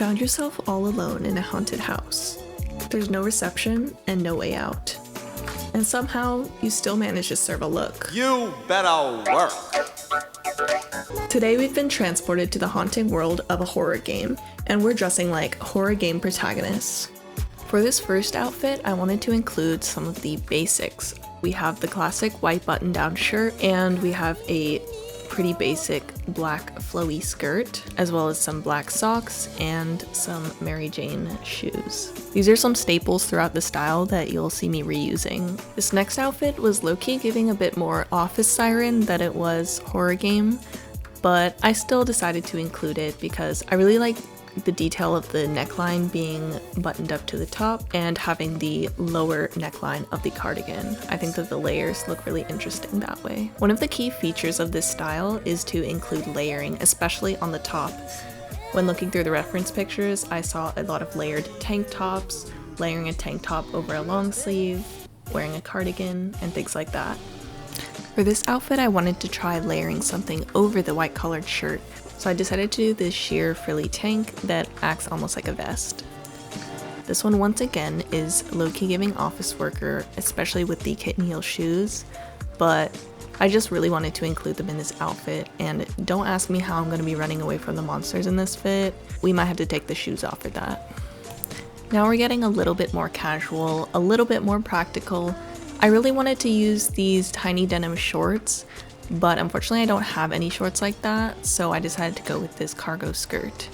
found yourself all alone in a haunted house. There's no reception and no way out. And somehow, you still manage to serve a look. You better work! Today we've been transported to the haunting world of a horror game, and we're dressing like horror game protagonists. For this first outfit, I wanted to include some of the basics. We have the classic white button-down shirt, and we have a pretty basic black flowy skirt, as well as some black socks and some Mary Jane shoes. These are some staples throughout the style that you'll see me reusing. This next outfit was low-key giving a bit more office siren than it was horror game, but I still decided to include it because I really like the detail of the neckline being buttoned up to the top and having the lower neckline of the cardigan. I think that the layers look really interesting that way. One of the key features of this style is to include layering, especially on the top. When looking through the reference pictures, I saw a lot of layered tank tops, layering a tank top over a long sleeve, wearing a cardigan, and things like that. For this outfit, I wanted to try layering something over the white collared shirt, so I decided to do this sheer frilly tank that acts almost like a vest. This one once again is low-key giving office worker, especially with the kitten heel shoes, but I just really wanted to include them in this outfit, and don't ask me how I'm going to be running away from the monsters in this fit. We might have to take the shoes off for that. Now we're getting a little bit more casual, a little bit more practical. I really wanted to use these tiny denim shorts, but unfortunately I don't have any shorts like that, so I decided to go with this cargo skirt.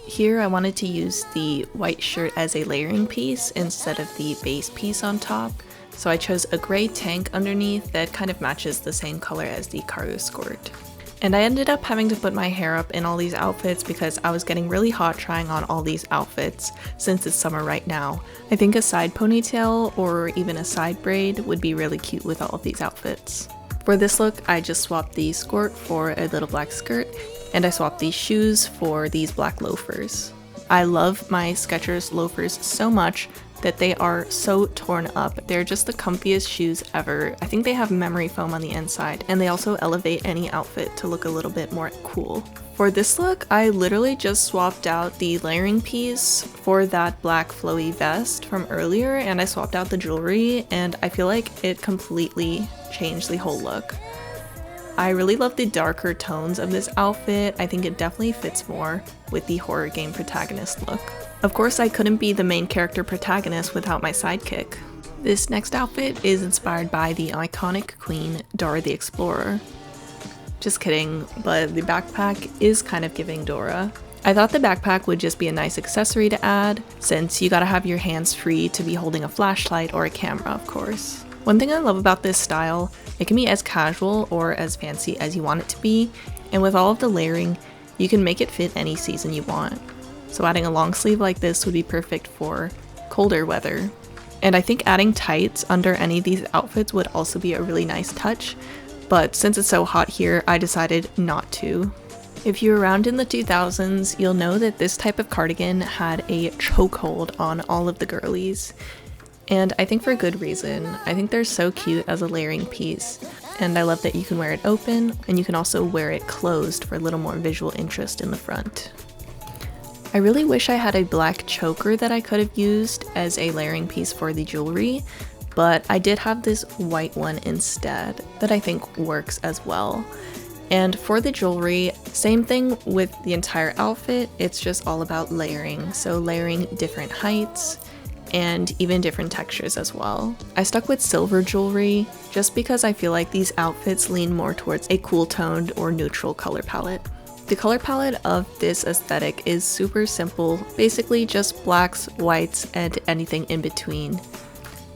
Here I wanted to use the white shirt as a layering piece instead of the base piece on top, so I chose a gray tank underneath that kind of matches the same color as the cargo skirt. And I ended up having to put my hair up in all these outfits because I was getting really hot trying on all these outfits since it's summer right now. I think a side ponytail or even a side braid would be really cute with all of these outfits. For this look, I just swapped the skirt for a little black skirt, and I swapped these shoes for these black loafers. I love my Skechers loafers so much that they are so torn up. They're just the comfiest shoes ever. I think they have memory foam on the inside, and they also elevate any outfit to look a little bit more cool. For this look, I literally just swapped out the layering piece for that black flowy vest from earlier, and I swapped out the jewelry, and I feel like it completely changed the whole look. I really love the darker tones of this outfit. I think it definitely fits more with the horror game protagonist look. Of course, I couldn't be the main character protagonist without my sidekick. This next outfit is inspired by the iconic queen, Dora the Explorer. Just kidding, but the backpack is kind of giving Dora. I thought the backpack would just be a nice accessory to add, since you gotta have your hands free to be holding a flashlight or a camera, of course. One thing I love about this style, it can be as casual or as fancy as you want it to be, and with all of the layering, you can make it fit any season you want. So adding a long sleeve like this would be perfect for colder weather. And I think adding tights under any of these outfits would also be a really nice touch, but since it's so hot here, I decided not to. If you're around in the 2000s, you'll know that this type of cardigan had a chokehold on all of the girlies. And I think for good reason. I think they're so cute as a layering piece, and I love that you can wear it open, and you can also wear it closed for a little more visual interest in the front. I really wish I had a black choker that I could have used as a layering piece for the jewelry, but I did have this white one instead that I think works as well. And for the jewelry, same thing with the entire outfit, it's just all about layering, so layering different heights and even different textures as well. I stuck with silver jewelry just because I feel like these outfits lean more towards a cool toned or neutral color palette. The color palette of this aesthetic is super simple, basically just blacks, whites, and anything in between.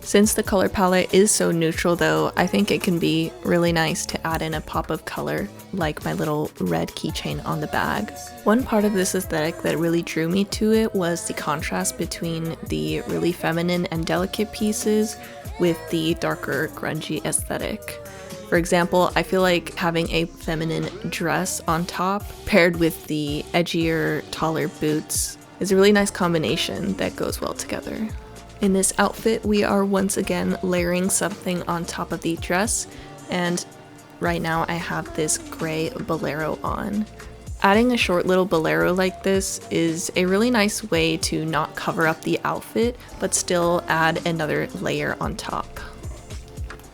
Since the color palette is so neutral though, I think it can be really nice to add in a pop of color, like my little red keychain on the bag. One part of this aesthetic that really drew me to it was the contrast between the really feminine and delicate pieces with the darker, grungy aesthetic. For example, I feel like having a feminine dress on top paired with the edgier, taller boots is a really nice combination that goes well together. In this outfit, we are once again layering something on top of the dress, and right now I have this gray bolero on. Adding a short little bolero like this is a really nice way to not cover up the outfit, but still add another layer on top.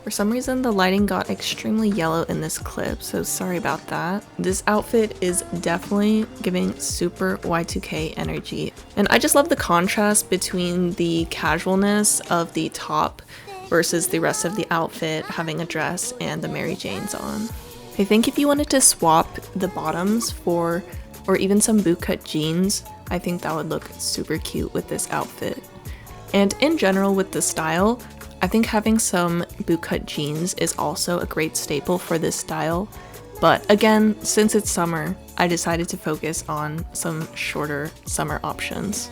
For some reason, the lighting got extremely yellow in this clip, so sorry about that. This outfit is definitely giving super Y2K energy. And I just love the contrast between the casualness of the top versus the rest of the outfit having a dress and the Mary Janes on. I think if you wanted to swap the bottoms for, or even some bootcut jeans, I think that would look super cute with this outfit. And in general with the style, I think having some bootcut jeans is also a great staple for this style. But again, since it's summer, I decided to focus on some shorter summer options.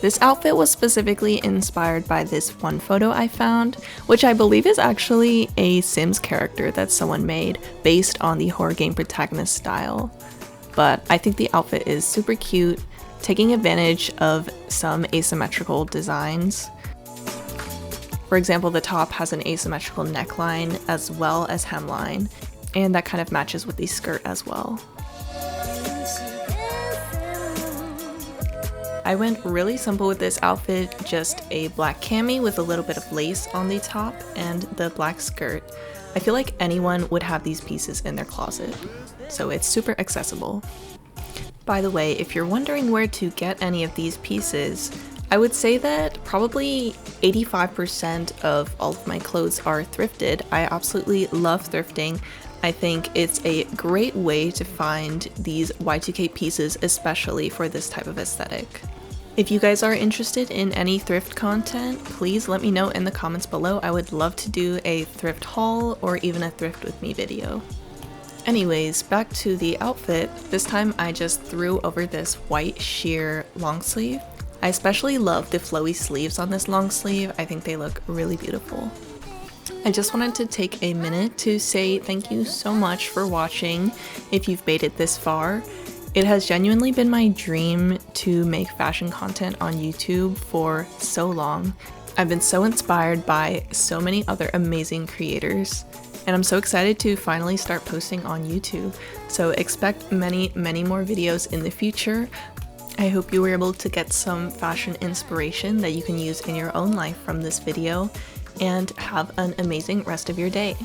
This outfit was specifically inspired by this one photo I found, which I believe is actually a Sims character that someone made based on the horror game Protagonist style. But I think the outfit is super cute, taking advantage of some asymmetrical designs. For example, the top has an asymmetrical neckline as well as hemline, and that kind of matches with the skirt as well. I went really simple with this outfit, just a black cami with a little bit of lace on the top and the black skirt. I feel like anyone would have these pieces in their closet, so it's super accessible. By the way, if you're wondering where to get any of these pieces, I would say that probably 85% of all of my clothes are thrifted. I absolutely love thrifting. I think it's a great way to find these Y2K pieces, especially for this type of aesthetic. If you guys are interested in any thrift content, please let me know in the comments below. I would love to do a thrift haul or even a thrift with me video. Anyways, back to the outfit. This time I just threw over this white sheer long sleeve. I especially love the flowy sleeves on this long sleeve. I think they look really beautiful. I just wanted to take a minute to say thank you so much for watching if you've made it this far. It has genuinely been my dream to make fashion content on YouTube for so long. I've been so inspired by so many other amazing creators, and I'm so excited to finally start posting on YouTube. So expect many more videos in the future. I hope you were able to get some fashion inspiration that you can use in your own life from this video, and have an amazing rest of your day.